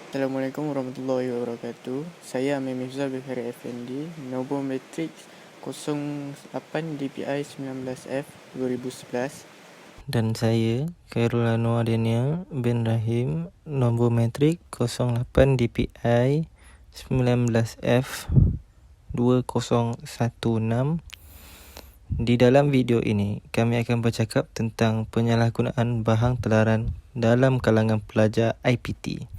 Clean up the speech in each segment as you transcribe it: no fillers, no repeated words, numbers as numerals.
Assalamualaikum warahmatullahi wabarakatuh. Saya Amir Mifzal Bifari Effendi, nombor matriks 08 DPI 19F 2011. Dan saya, Khairul Anwar Daniel bin Rahim, nombor matrik 08 DPI 19F 2016. Di dalam video ini, kami akan bercakap tentang penyalahgunaan bahan telaran dalam kalangan pelajar IPT.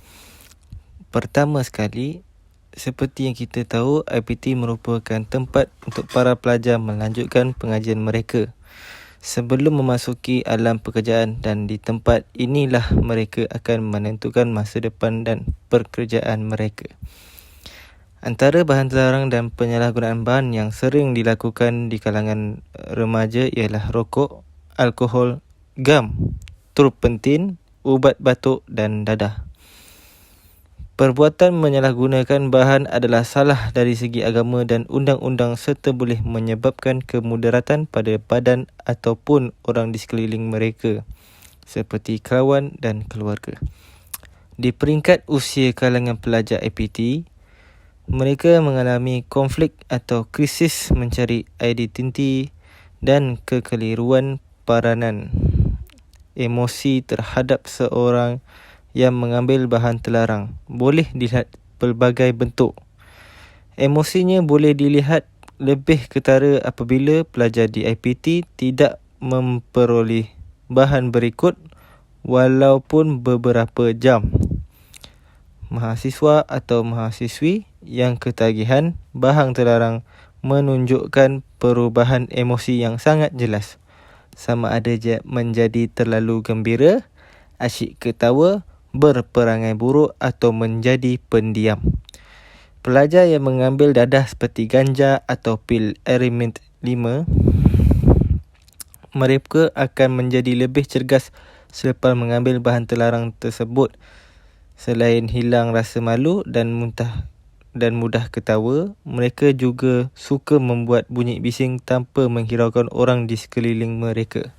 Pertama sekali, seperti yang kita tahu, IPT merupakan tempat untuk para pelajar melanjutkan pengajian mereka sebelum memasuki alam pekerjaan, dan di tempat inilah mereka akan menentukan masa depan dan pekerjaan mereka. Antara bahan terlarang dan penyalahgunaan bahan yang sering dilakukan di kalangan remaja ialah rokok, alkohol, gam, turpentin, ubat batuk dan dadah. Perbuatan menyalahgunakan bahan adalah salah dari segi agama dan undang-undang serta boleh menyebabkan kemudaratan pada badan ataupun orang di sekeliling mereka seperti kawan dan keluarga. Di peringkat usia kalangan pelajar IPT, mereka mengalami konflik atau krisis mencari identiti dan kekeliruan peranan emosi terhadap seorang yang mengambil bahan terlarang boleh dilihat pelbagai bentuk. Emosinya boleh dilihat lebih ketara apabila pelajar di IPT tidak memperoleh bahan berikut walaupun beberapa jam. Mahasiswa atau mahasiswi yang ketagihan bahan terlarang menunjukkan perubahan emosi yang sangat jelas. Sama ada menjadi terlalu gembira, asyik ketawa, berperangai buruk atau menjadi pendiam. Pelajar yang mengambil dadah seperti ganja atau pil Erimint 5, mereka akan menjadi lebih cergas selepas mengambil bahan terlarang tersebut. Selain hilang rasa malu dan mudah ketawa, mereka juga suka membuat bunyi bising tanpa menghiraukan orang di sekeliling mereka.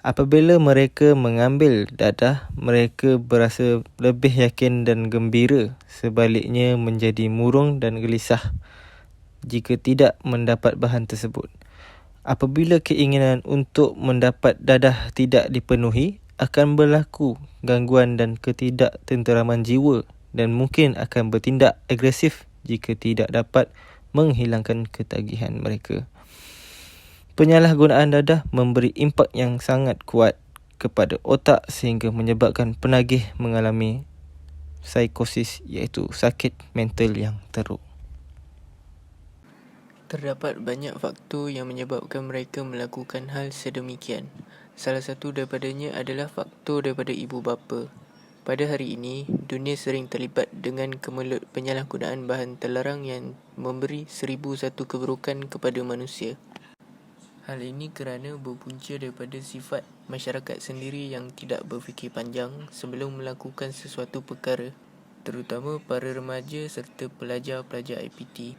Apabila mereka mengambil dadah, mereka berasa lebih yakin dan gembira. Sebaliknya menjadi murung dan gelisah jika tidak mendapat bahan tersebut. Apabila keinginan untuk mendapat dadah tidak dipenuhi, akan berlaku gangguan dan ketidaktenteraman jiwa dan mungkin akan bertindak agresif jika tidak dapat menghilangkan ketagihan mereka. Penyalahgunaan dadah memberi impak yang sangat kuat kepada otak sehingga menyebabkan penagih mengalami psikosis, iaitu sakit mental yang teruk. Terdapat banyak faktor yang menyebabkan mereka melakukan hal sedemikian. Salah satu daripadanya adalah faktor daripada ibu bapa. Pada hari ini, dunia sering terlibat dengan kemelut penyalahgunaan bahan terlarang yang memberi 1001 keburukan kepada manusia. Hal ini kerana berpunca daripada sifat masyarakat sendiri yang tidak berfikir panjang sebelum melakukan sesuatu perkara, terutama para remaja serta pelajar-pelajar IPT.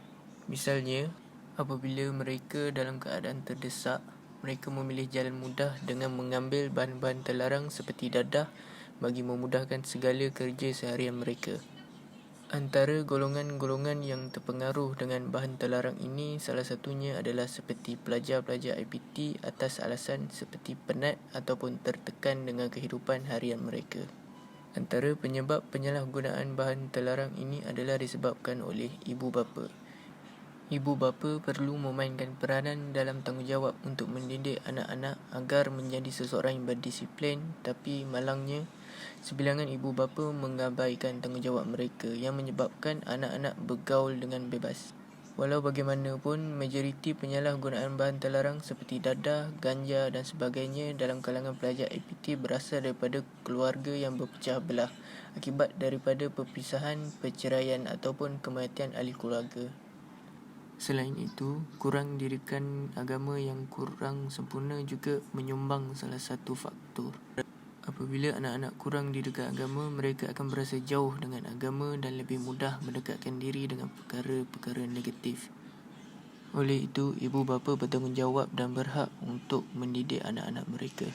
Misalnya, apabila mereka dalam keadaan terdesak, mereka memilih jalan mudah dengan mengambil bahan-bahan terlarang seperti dadah bagi memudahkan segala kerja seharian mereka. Antara golongan-golongan yang terpengaruh dengan bahan terlarang ini salah satunya adalah seperti pelajar-pelajar IPT atas alasan seperti penat ataupun tertekan dengan kehidupan harian mereka. Antara penyebab penyalahgunaan bahan terlarang ini adalah disebabkan oleh ibu bapa. Ibu bapa perlu memainkan peranan dalam tanggungjawab untuk mendidik anak-anak agar menjadi seseorang yang berdisiplin, tapi malangnya sebilangan ibu bapa mengabaikan tanggungjawab mereka yang menyebabkan anak-anak bergaul dengan bebas. Walau bagaimanapun, majoriti penyalahgunaan bahan terlarang seperti dadah, ganja dan sebagainya dalam kalangan pelajar IPT berasal daripada keluarga yang berpecah belah akibat daripada perpisahan, perceraian ataupun kematian ahli keluarga. Selain itu, kurang didikan agama yang kurang sempurna juga menyumbang salah satu faktor. Apabila anak-anak kurang didikan agama, mereka akan berasa jauh dengan agama dan lebih mudah mendekatkan diri dengan perkara-perkara negatif. Oleh itu, ibu bapa bertanggungjawab dan berhak untuk mendidik anak-anak mereka.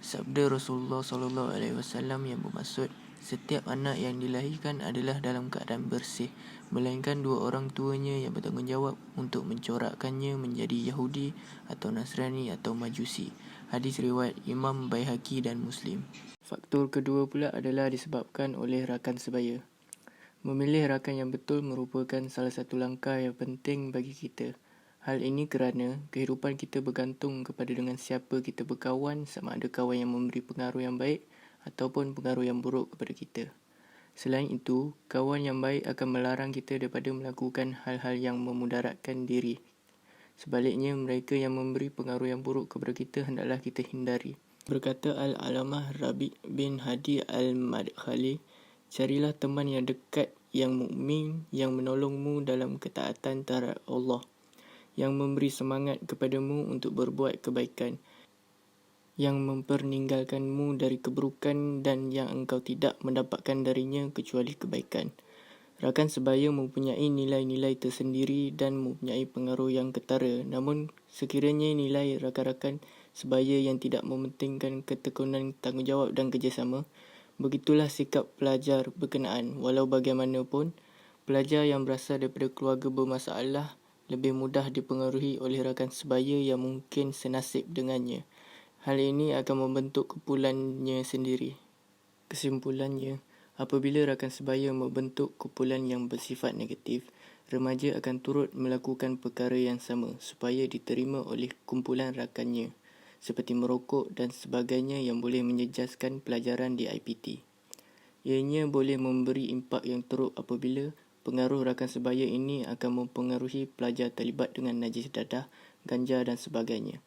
Sabda Rasulullah SAW yang bermaksud, Setiap anak yang dilahirkan adalah dalam keadaan bersih, melainkan dua orang tuanya yang bertanggungjawab untuk mencorakkannya menjadi Yahudi atau Nasrani atau Majusi. Hadis riwayat Imam Baihaqi dan Muslim. Faktor kedua pula adalah disebabkan oleh rakan sebaya. Memilih rakan yang betul merupakan salah satu langkah yang penting bagi kita. Hal ini kerana kehidupan kita bergantung kepada dengan siapa kita berkawan, sama ada kawan yang memberi pengaruh yang baik ataupun pengaruh yang buruk kepada kita. Selain itu, kawan yang baik akan melarang kita daripada melakukan hal-hal yang memudaratkan diri. Sebaliknya, mereka yang memberi pengaruh yang buruk kepada kita hendaklah kita hindari. Berkata Al-Alamah Rabi' bin Hadi Al-Madkhali, carilah teman yang dekat, yang mukmin, yang menolongmu dalam ketaatan terhadap Allah, yang memberi semangat kepadamu untuk berbuat kebaikan, yang mempeninggalkanmu dari keburukan dan yang engkau tidak mendapatkan darinya kecuali kebaikan. Rakan sebaya mempunyai nilai-nilai tersendiri dan mempunyai pengaruh yang ketara. Namun, sekiranya nilai rakan-rakan sebaya yang tidak mementingkan ketekunan, tanggungjawab dan kerjasama, begitulah sikap pelajar berkenaan. Walau bagaimanapun, pelajar yang berasal daripada keluarga bermasalah lebih mudah dipengaruhi oleh rakan sebaya yang mungkin senasib dengannya. Hal ini akan membentuk kumpulannya sendiri. Kesimpulannya, apabila rakan sebaya membentuk kumpulan yang bersifat negatif, remaja akan turut melakukan perkara yang sama supaya diterima oleh kumpulan rakannya, seperti merokok dan sebagainya yang boleh menjejaskan pelajaran di IPT. Ianya boleh memberi impak yang teruk apabila pengaruh rakan sebaya ini akan mempengaruhi pelajar terlibat dengan najis dadah, ganja dan sebagainya.